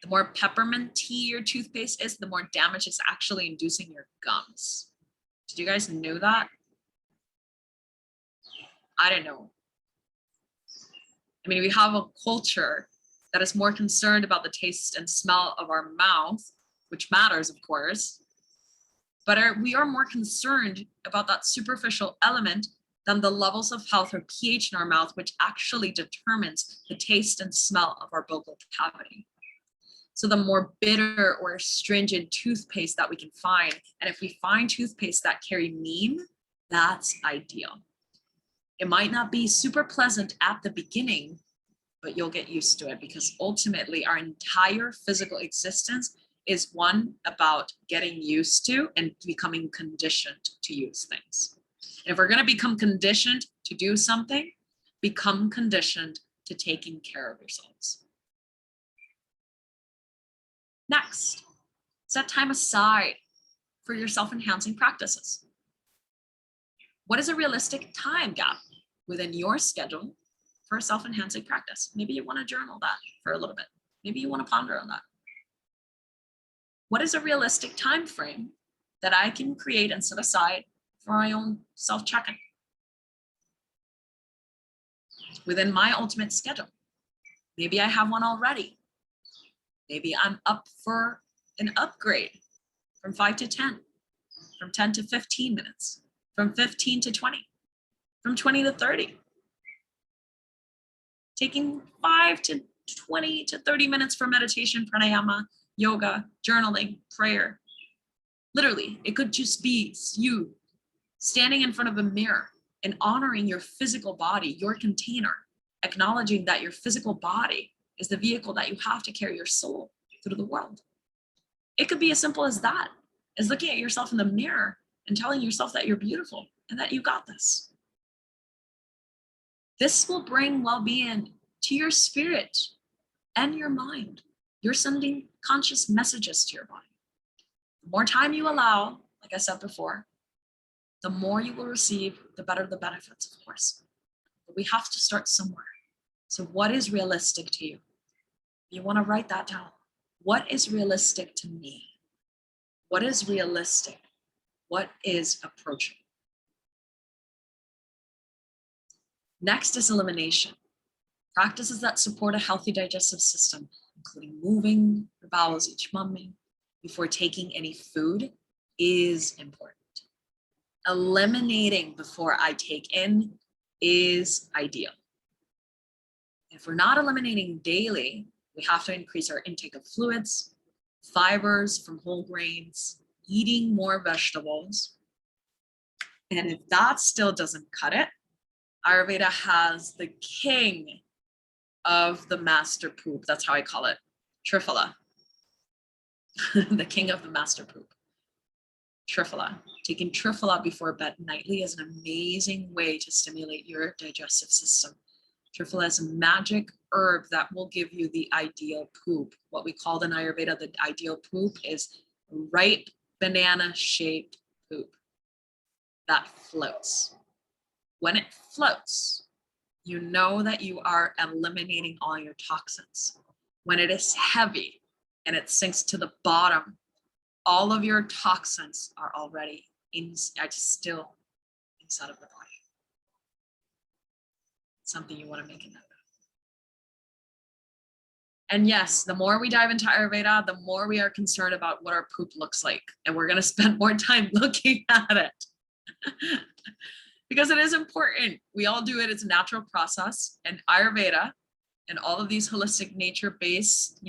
The more pepperminty your toothpaste is, the more damage it's actually inducing your gums. Did you guys know that? I didn't know. I mean, we have a culture that is more concerned about the taste and smell of our mouth, which matters, of course. But we are more concerned about that superficial element than the levels of health or pH in our mouth, which actually determines the taste and smell of our buccal cavity. So the more bitter or astringent toothpaste that we can find, and if we find toothpaste that carry neem, that's ideal. It might not be super pleasant at the beginning, but you'll get used to it, because ultimately our entire physical existence is one about getting used to and becoming conditioned to use things. And if we're going to become conditioned to do something, become conditioned to taking care of yourselves. Next, set time aside for your self-enhancing practices. What is a realistic time gap? within your schedule for a self-enhancing practice. Maybe you want to journal that for a little bit. Maybe you want to ponder on that. What is a realistic time frame that I can create and set aside for my own self-check-in within my ultimate schedule? Maybe I have one already. Maybe I'm up for an upgrade from 5 to 10, from 10 to 15 minutes, from 15 to 20, from 20 to 30. Taking 5 to 20 to 30 minutes for meditation, pranayama, yoga, journaling, prayer. Literally, it could just be you standing in front of a mirror and honoring your physical body, your container, acknowledging that your physical body is the vehicle that you have to carry your soul through the world. It could be as simple as that, as looking at yourself in the mirror and telling yourself that you're beautiful and that you got this. This will bring well-being to your spirit and your mind. You're sending conscious messages to your body. The more time you allow, like I said before, the more you will receive, the better the benefits, of course. But we have to start somewhere. So what is realistic to you? You want to write that down. What is realistic to me? What is realistic? What is approachable? Next is elimination. Practices that support a healthy digestive system, including moving your bowels each morning before taking any food, is important. Eliminating before I take in is ideal. If we're not eliminating daily, we have to increase our intake of fluids, fibers from whole grains, eating more vegetables. And if that still doesn't cut it, Ayurveda has the king of the master poop. That's how I call it. Triphala. The king of the master poop. Triphala. Taking Triphala before bed nightly is an amazing way to stimulate your digestive system. Triphala is a magic herb that will give you the ideal poop. What we call in Ayurveda the ideal poop is ripe banana-shaped poop that floats. When it floats, you know that you are eliminating all your toxins. When it is heavy and it sinks to the bottom, all of your toxins are already still inside of the body. Something you want to make a note of. And yes, the more we dive into Ayurveda, the more we are concerned about what our poop looks like. And we're going to spend more time looking at it. Because it is important. We all do it. It's a natural process. And Ayurveda and all of these holistic nature-based,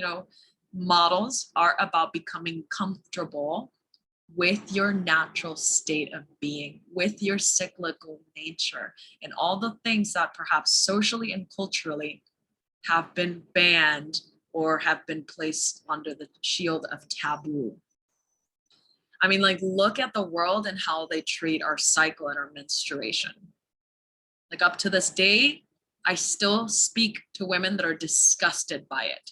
models are about becoming comfortable with your natural state of being, with your cyclical nature, and all the things that perhaps socially and culturally have been banned or have been placed under the shield of taboo. I mean, look at the world and how they treat our cycle and our menstruation. Up to this day, I still speak to women that are disgusted by it.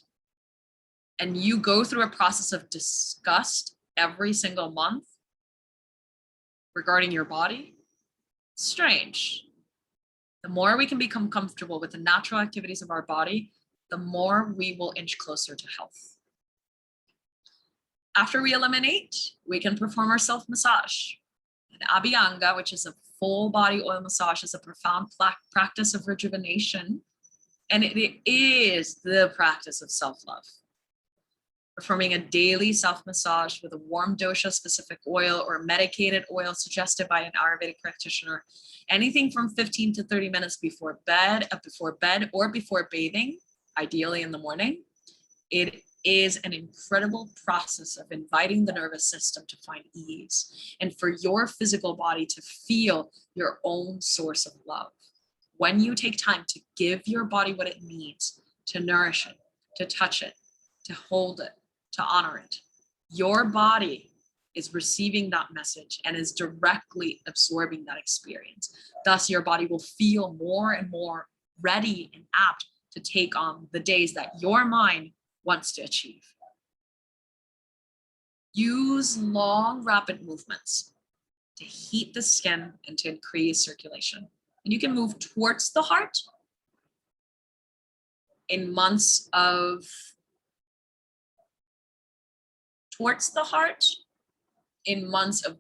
And you go through a process of disgust every single month regarding your body. Strange. The more we can become comfortable with the natural activities of our body, the more we will inch closer to health. After we eliminate, we can perform our self-massage. And Abhyanga, which is a full body oil massage, is a profound practice of rejuvenation. And it is the practice of self-love. Performing a daily self-massage with a warm dosha-specific oil or medicated oil suggested by an Ayurvedic practitioner, anything from 15 to 30 minutes before bed or before bathing, ideally in the morning. It is an incredible process of inviting the nervous system to find ease and for your physical body to feel your own source of love. When you take time to give your body what it needs, to nourish it, to touch it, to hold it, to honor it, your body is receiving that message and is directly absorbing that experience. Thus, your body will feel more and more ready and apt to take on the days that your mind wants to achieve. Use long, rapid movements to heat the skin and to increase circulation. And you can move towards the heart in months of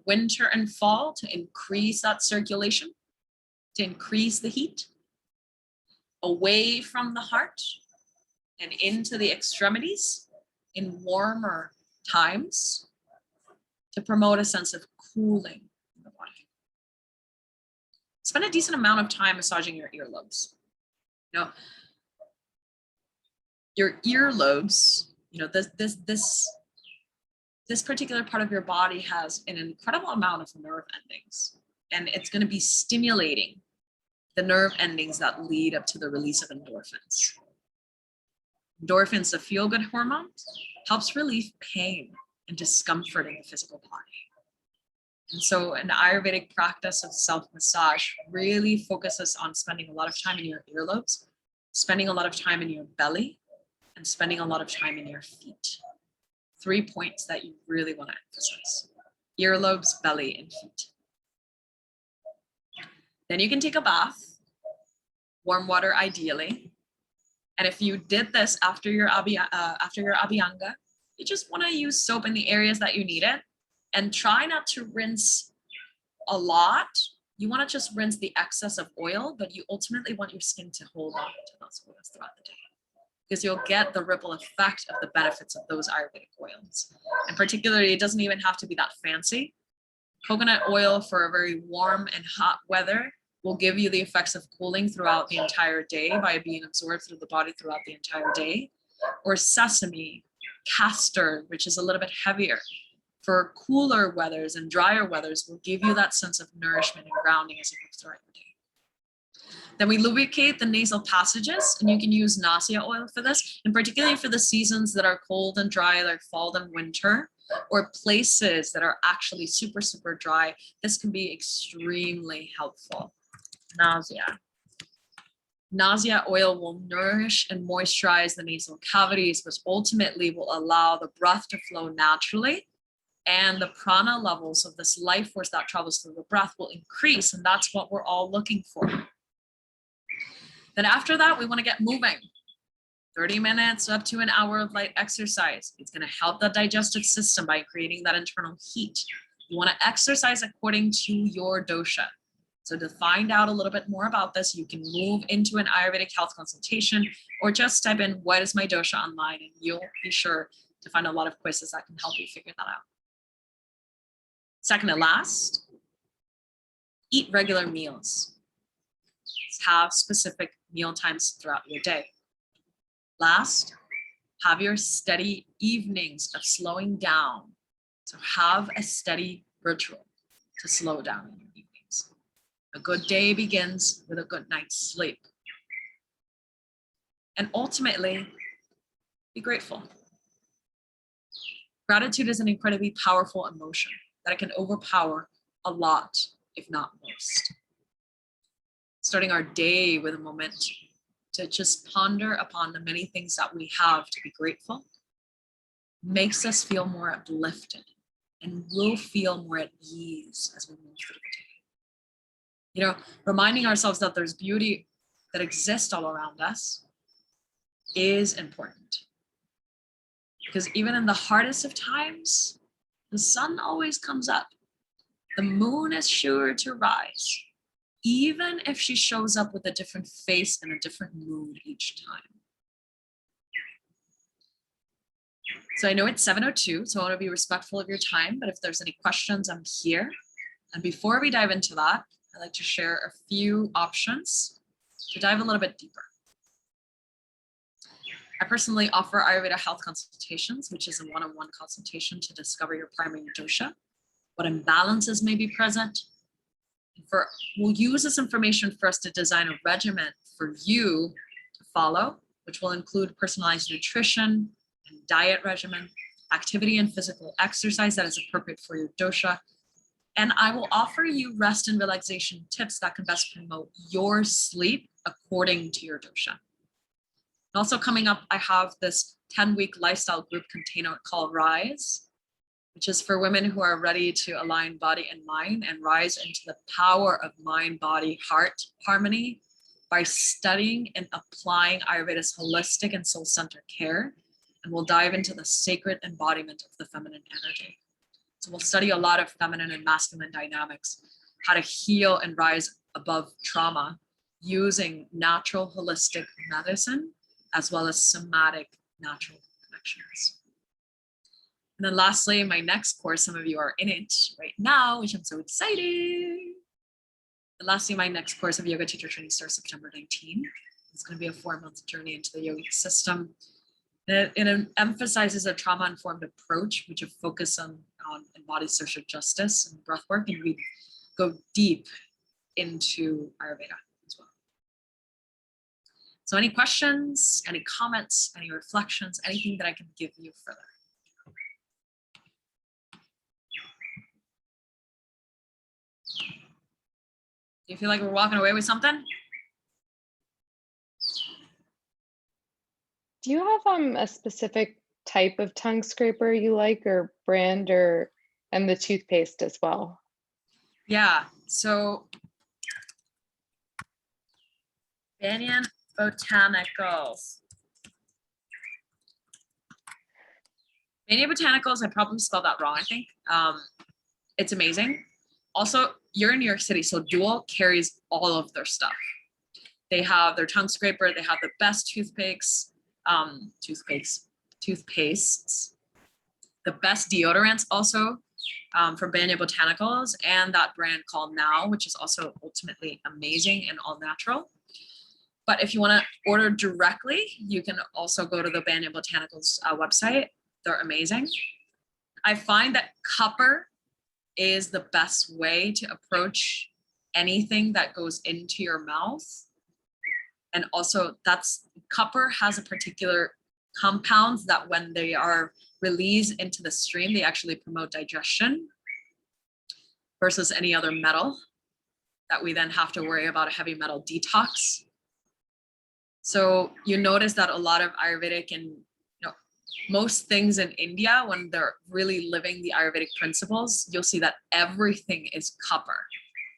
winter and fall to increase that circulation, to increase the heat, away from the heart and into the extremities in warmer times to promote a sense of cooling in the body. Spend a decent amount of time massaging your earlobes. You know, your earlobes, you know, this particular part of your body has an incredible amount of nerve endings, and it's going to be stimulating the nerve endings that lead up to the release of endorphins. Endorphins, the feel-good hormone, helps relieve pain and discomfort in the physical body. And so an Ayurvedic practice of self-massage really focuses on spending a lot of time in your earlobes, spending a lot of time in your belly, and spending a lot of time in your feet. 3 points that you really want to emphasize: earlobes, belly, and feet. Then you can take a bath, warm water ideally. And if you did this after your abhyanga, you just want to use soap in the areas that you need it, and try not to rinse a lot. You want to just rinse the excess of oil, but you ultimately want your skin to hold on to those oils throughout the day, because you'll get the ripple effect of the benefits of those Ayurvedic oils. And particularly, it doesn't even have to be that fancy. Coconut oil for a very warm and hot weather will give you the effects of cooling throughout the entire day by being absorbed through the body throughout the entire day. Or sesame, castor, which is a little bit heavier, for cooler weathers and drier weathers, will give you that sense of nourishment and grounding as you move throughout your day. Then we lubricate the nasal passages, and you can use nasya oil for this, and particularly for the seasons that are cold and dry, like fall and winter, or places that are actually super, super dry. This can be extremely helpful. Nasya. Nasya oil will nourish and moisturize the nasal cavities, which ultimately will allow the breath to flow naturally, and the prana levels of this life force that travels through the breath will increase, and that's what we're all looking for. Then after that, we want to get moving. 30 minutes up to an hour of light exercise. It's going to help the digestive system by creating that internal heat. You want to exercise according to your dosha. So to find out a little bit more about this, you can move into an Ayurvedic health consultation, or just type in "what is my dosha" online, and you'll be sure to find a lot of quizzes that can help you figure that out. Second to last, eat regular meals. Have specific meal times throughout your day. Last, have your steady evenings of slowing down. So have a steady ritual to slow down in your evenings. A good day begins with a good night's sleep. And ultimately, be grateful. Gratitude is an incredibly powerful emotion that it can overpower a lot, if not most. Starting our day with a moment to just ponder upon the many things that we have to be grateful makes us feel more uplifted, and we'll feel more at ease as we move through the day. You know, reminding ourselves that there's beauty that exists all around us is important. Because even in the hardest of times, the sun always comes up. The moon is sure to rise, even if she shows up with a different face and a different mood each time. So I know it's 7:02, so I want to be respectful of your time, but if there's any questions, I'm here. And before we dive into that, I'd like to share a few options to dive a little bit deeper. I personally offer Ayurveda health consultations, which is a one-on-one consultation to discover your primary dosha, what imbalances may be present. We'll use this information for us to design a regimen for you to follow, which will include personalized nutrition and diet regimen, activity and physical exercise that is appropriate for your dosha. And I will offer you rest and relaxation tips that can best promote your sleep according to your dosha. And also coming up, I have this 10-week lifestyle group container called Rise. which is for women who are ready to align body and mind and rise into the power of mind, body, heart harmony by studying and applying Ayurveda's holistic and soul-centered care. And we'll dive into the sacred embodiment of the feminine energy. So we'll study a lot of feminine and masculine dynamics, how to heal and rise above trauma using natural holistic medicine, as well as somatic natural connections. And then lastly, my next course, some of you are in it right now, which I'm so excited. And lastly, my next course of yoga teacher training starts September 19. It's going to be a 4-month journey into the yogic system. It emphasizes a trauma-informed approach, which will focus on embodied social justice and breath work, and we go deep into Ayurveda as well. So any questions, any comments, any reflections, anything that I can give you further? Do you feel like we're walking away with something? Do you have a specific type of tongue scraper you like, or brand, and the toothpaste as well? Yeah, so Banyan Botanicals. Banyan Botanicals, I probably spelled that wrong, I think. It's amazing. Also, you're in New York City, so Dual carries all of their stuff. They have their tongue scraper, they have the best toothpastes, the best deodorants also from Banyan Botanicals, and that brand called Now, which is also ultimately amazing and all natural. But if you want to order directly, you can also go to the Banyan Botanicals website. They're amazing. I find that copper is the best way to approach anything that goes into your mouth. And also copper has a particular compounds that when they are released into the stream, they actually promote digestion versus any other metal that we then have to worry about a heavy metal detox. So you notice that a lot of Ayurvedic and most things in India, when they're really living the Ayurvedic principles, you'll see that everything is copper.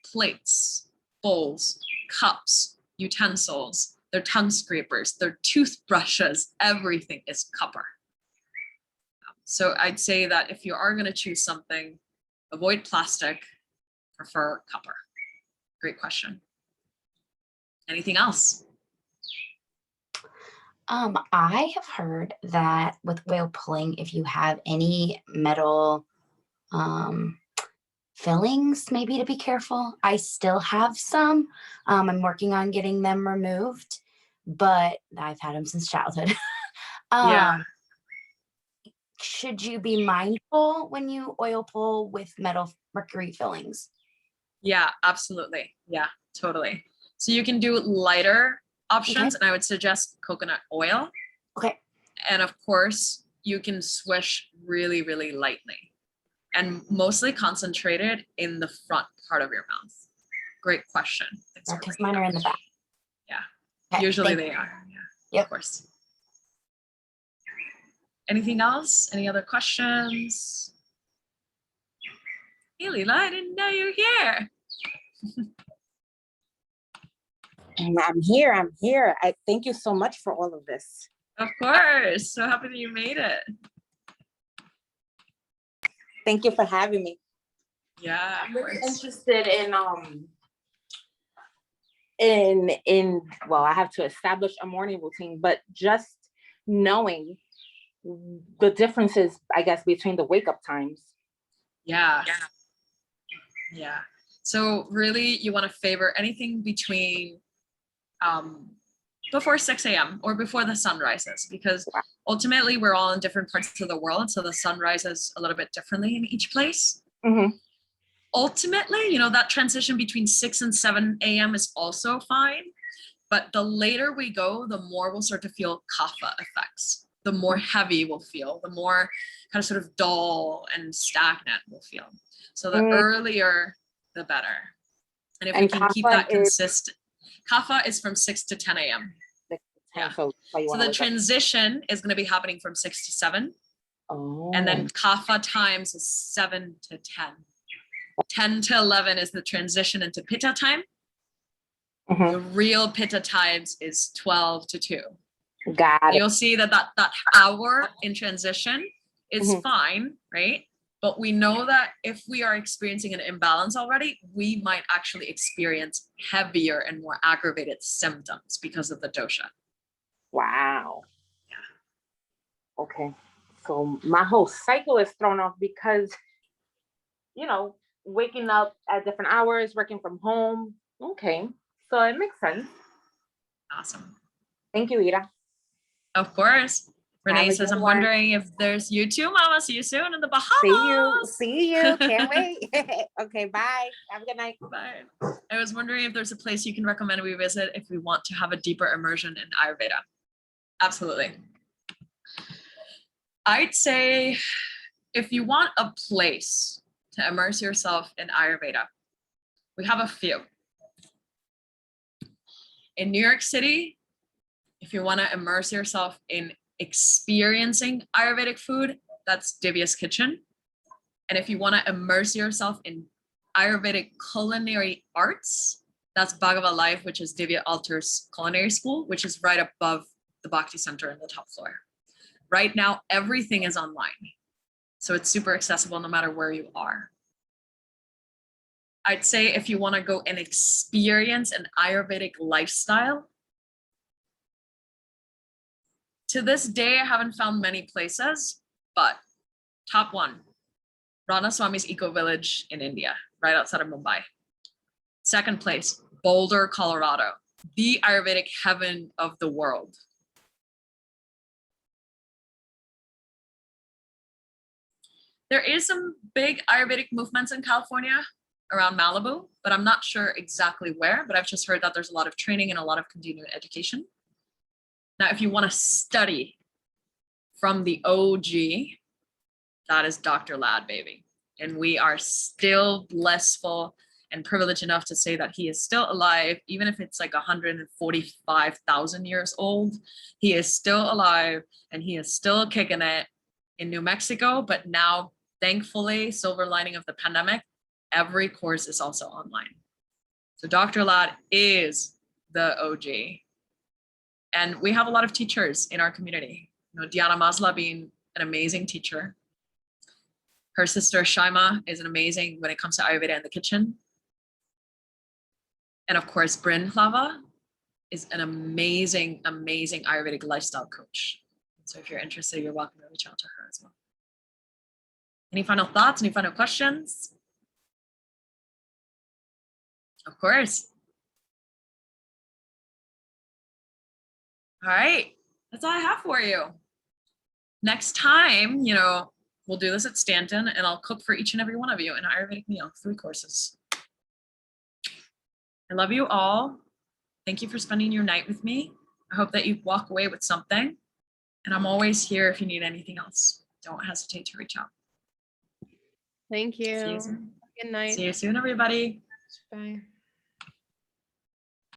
Plates, bowls, cups, utensils, their tongue scrapers, their toothbrushes, everything is copper. So I'd say that if you are going to choose something, avoid plastic, prefer copper. Great question. Anything else? I have heard that with oil pulling, if you have any metal fillings, maybe to be careful. I still have some. I'm working on getting them removed, but I've had them since childhood. Yeah. Should you be mindful when you oil pull with metal mercury fillings? Yeah, absolutely. Yeah, totally. So you can do lighter options, and I would suggest coconut oil. Okay. And of course, you can swish really, really lightly and mostly concentrated in the front part of your mouth. Great question. Because mine are in the back. Yeah, okay, usually they are. Yeah, yep. Of course. Anything else? Any other questions? Hey, Leela, I didn't know you were here. I'm here. I thank you so much for all of this. Of course. So happy that you made it. Thank you for having me. Yeah. I'm really interested in well, I have to establish a morning routine, but just knowing the differences, I guess, between the wake up times. Yeah. So really you want to favor anything between before 6 a.m. or before the sun rises, because ultimately we're all in different parts of the world. So the sun rises a little bit differently in each place. Mm-hmm. Ultimately, that transition between 6 and 7 a.m. is also fine. But the later we go, the more we'll start to feel kapha effects. The more heavy we'll feel, the more kind of sort of dull and stagnant we'll feel. So the earlier, the better. And if we can keep that consistent, kapha is from 6 to 10 a.m. Yeah. So the transition is going to be happening from 6 to 7. Oh. And then kapha times is 7 to 10. 10 to 11 is the transition into pitta time. Mhm. The real pitta times is 12 to 2. Got it. You'll see that hour in transition is Mhm. fine, right? But we know that if we are experiencing an imbalance already, we might actually experience heavier and more aggravated symptoms because of the dosha. Wow. Okay. So my whole cycle is thrown off because, waking up at different hours, working from home. Okay. So it makes sense. Awesome. Thank you, Ira. Of course. Renee Have a says, good I'm one. wondering if there's you too, Mama. See you soon in the Bahamas. See you. Can't wait. Okay, bye. Have a good night. Bye. I was wondering if there's a place you can recommend we visit if we want to have a deeper immersion in Ayurveda. Absolutely. I'd say if you want a place to immerse yourself in Ayurveda, we have a few. In New York City, if you want to immerse yourself in experiencing Ayurvedic food, that's Divya's Kitchen. And if you want to immerse yourself in Ayurvedic culinary arts, that's Bhagava Life, which is Divya Alter's culinary school, which is right above the Bhakti Center in the top floor. Right now, everything is online. So it's super accessible no matter where you are. I'd say if you want to go and experience an Ayurvedic lifestyle, to this day, I haven't found many places, but top one, Rana Swami's Eco Village in India, right outside of Mumbai. Second place, Boulder, Colorado, the Ayurvedic heaven of the world. There is some big Ayurvedic movements in California around Malibu, but I'm not sure exactly where, but I've just heard that there's a lot of training and a lot of continuing education. Now, if you want to study from the OG, that is Dr. Ladd, baby. And we are still blissful and privileged enough to say that he is still alive, even if it's like 145,000 years old. He is still alive and he is still kicking it in New Mexico. But now, thankfully, silver lining of the pandemic, every course is also online. So Dr. Ladd is the OG. And we have a lot of teachers in our community. Diana Masla being an amazing teacher. Her sister Shaima is an amazing when it comes to Ayurveda in the kitchen. And of course, Bryn Plava is an amazing, amazing Ayurvedic lifestyle coach. So if you're interested, you're welcome to reach out to her as well. Any final thoughts? Any final questions? Of course. All right, that's all I have for you. Next time, we'll do this at Stanton and I'll cook for each and every one of you an Ayurvedic meal, 3 courses. I love you all. Thank you for spending your night with me. I hope that you walk away with something. And I'm always here if you need anything else. Don't hesitate to reach out. Thank you. See you soon. Good night. See you soon, everybody. Bye.